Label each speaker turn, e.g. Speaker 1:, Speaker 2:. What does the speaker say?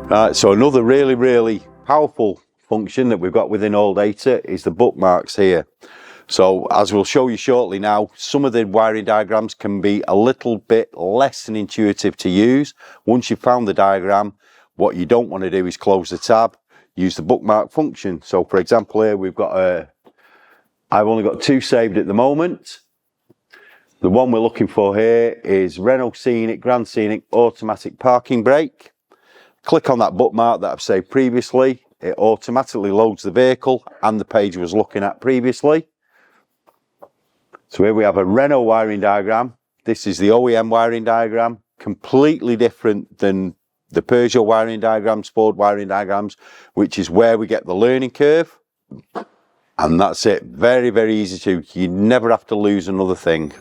Speaker 1: So another really powerful function that we've got within ALLDATA is the bookmarks here. So as we'll show you shortly now, some of the wiring diagrams can be a little bit less than intuitive to use. Once you've found the diagram, what you don't want to do is close the tab, use the bookmark function. So for example here we've got I've only got 2 saved at the moment. The one we're looking for here is Renault Scenic, Grand Scenic automatic parking brake. Click on that bookmark that I've saved previously. It automatically loads the vehicle and the page we was looking at previously. So here we have a Renault wiring diagram. This is the OEM wiring diagram, completely different than the Peugeot wiring diagrams, Ford wiring diagrams, which is where we get the learning curve. And that's it. Very easy to, you never have to lose another thing.